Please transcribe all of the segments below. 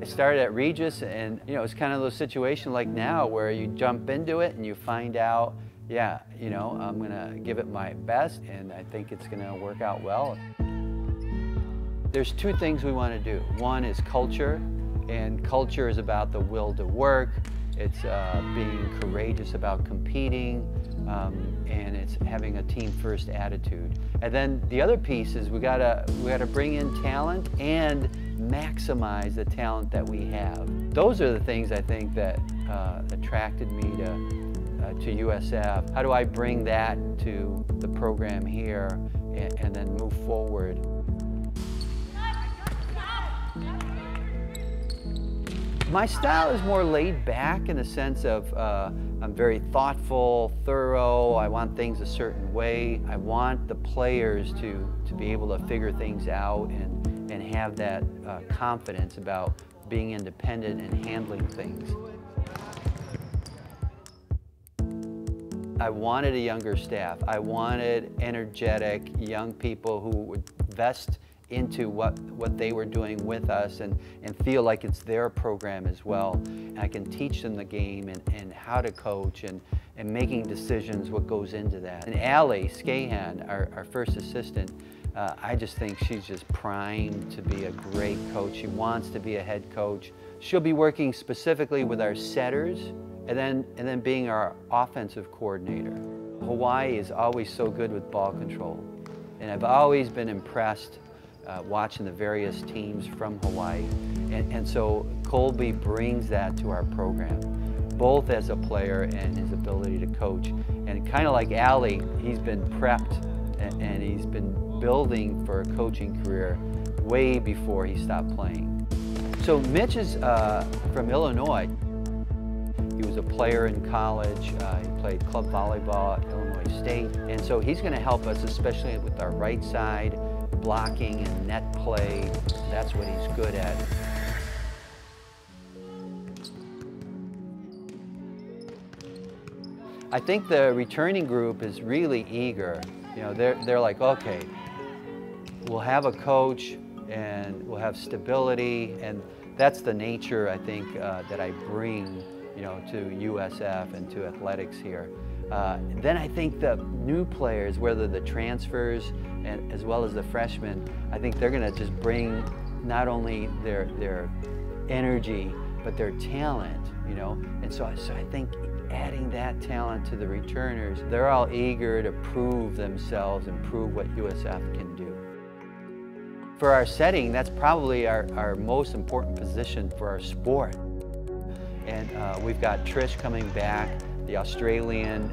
I started at Regis, and it's kind of those situations like now where you jump into it and you find out, yeah, I'm gonna give it my best, and I think it's gonna work out well. There's two things we want to do. One is culture, and culture is about the will to work. It's being courageous about competing, and it's having a team-first attitude. And then the other piece is we gotta bring in talent and maximize the talent that we have. Those are the things I think that attracted me to USF. How do I bring that to the program here and then move forward? My style is more laid back in the sense of I'm very thoughtful, thorough. I want things a certain way. I want the players to be able to figure things out and have that confidence about being independent and handling things. I wanted a younger staff. I wanted energetic young people who would vest into what they were doing with us and feel like it's their program as well. And I can teach them the game and how to coach and making decisions, what goes into that. And Allie Scahan, our first assistant, I just think she's just primed to be a great coach. She wants to be a head coach. She'll be working specifically with our setters and then being our offensive coordinator. Hawaii is always so good with ball control, and I've always been impressed watching the various teams from Hawaii. And so Colby brings that to our program, both as a player and his ability to coach. And kind of like Allie, he's been prepped and he's been building for a coaching career way before he stopped playing. So Mitch is from Illinois. He was a player in college. He played club volleyball at Illinois State. And so he's going to help us, especially with our right side, blocking and net play. That's what he's good at. I think the returning group is really eager. They're like, okay, we'll have a coach and we'll have stability, and that's the nature I think that I bring to USF and to athletics here. Then I think the new players, whether the transfers and as well as the freshmen, I think they're going to just bring not only their energy but their talent, And so I think adding that talent to the returners, they're all eager to prove themselves and prove what USF can do. For our setting, that's probably our most important position for our sport. And we've got Trish coming back, the Australian.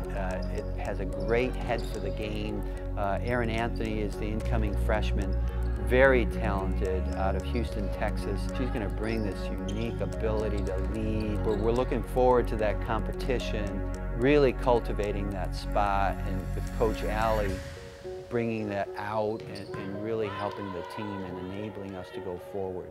It has a great head for the game. Erin Anthony is the incoming freshman, very talented, out of Houston, Texas. She's going to bring this unique ability to lead. We're looking forward to that competition, really cultivating that spot, and with Coach Allie bringing that out and really helping the team and enabling us to go forward.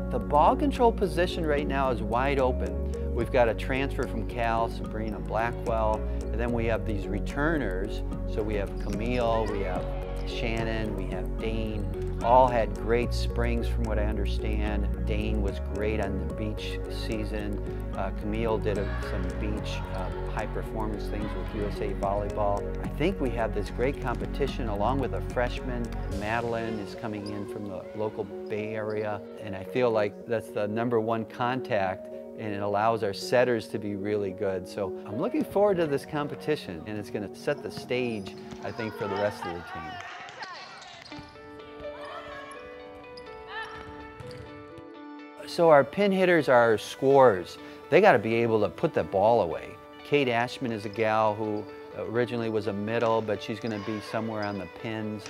The ball control position right now is wide open. We've got a transfer from Cal, Sabrina Blackwell, and then we have these returners. So we have Camille, we have Shannon, we have Dane. All had great springs from what I understand. Dane was great on the beach season. Camille did some beach high performance things with USA Volleyball. I think we have this great competition along with a freshman. Madeline is coming in from the local Bay Area, and I feel like that's the #1 contact, and it allows our setters to be really good. So I'm looking forward to this competition, and it's going to set the stage, I think, for the rest of the team. So our pin hitters are our scorers. They got to be able to put the ball away. Kate Ashman is a gal who originally was a middle, but she's going to be somewhere on the pins.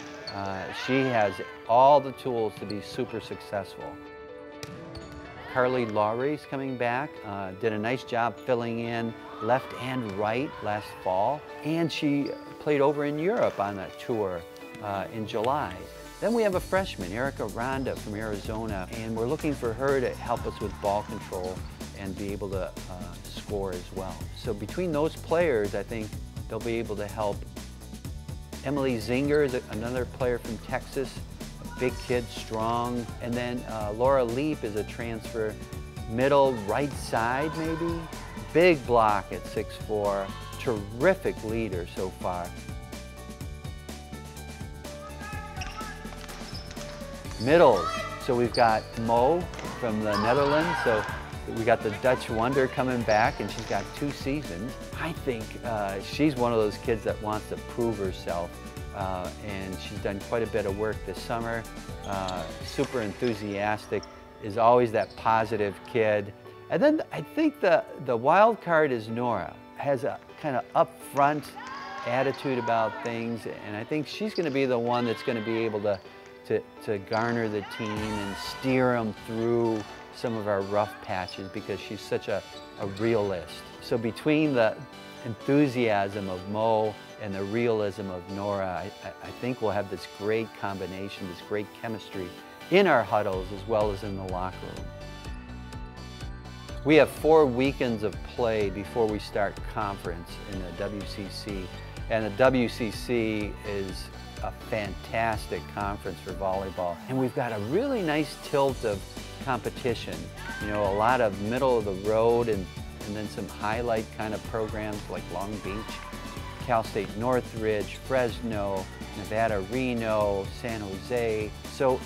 She has all the tools to be super successful. Carly Lowry's coming back, did a nice job filling in left and right last fall, and she played over in Europe on a tour in July. Then we have a freshman, Erica Ronda from Arizona, and we're looking for her to help us with ball control and be able to score as well. So between those players, I think they'll be able to help Emily Zinger is another player from Texas, a big kid, strong. And then Laura Leap is a transfer, middle right side maybe. Big block at 6'4", terrific leader so far. Middles, so we've got Mo from the Netherlands, so we got the Dutch Wonder coming back, and she's got 2 seasons. I think she's one of those kids that wants to prove herself, and she's done quite a bit of work this summer. Super enthusiastic, is always that positive kid. And then I think the wild card is Nora. Has a kind of upfront attitude about things, and I think she's going to be the one that's going to be able to garner the team and steer them through some of our rough patches, because she's such a realist. So between the enthusiasm of Mo and the realism of Nora, I think we'll have this great combination, this great chemistry in our huddles as well as in the locker room. We have 4 weekends of play before we start conference in the WCC, and the WCC is a fantastic conference for volleyball. And we've got a really nice tilt of competition. You know, a lot of middle of the road and then some highlight kind of programs like Long Beach, Cal State Northridge, Fresno, Nevada Reno, San Jose. So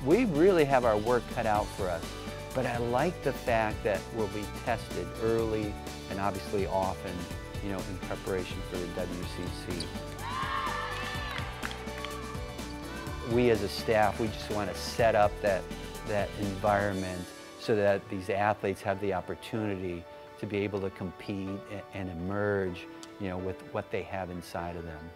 we really have our work cut out for us. But I like the fact that we'll be tested early and obviously often, you know, in preparation for the WCC. We as a staff, we just want to set up that environment so that these athletes have the opportunity to be able to compete and emerge, you know, with what they have inside of them.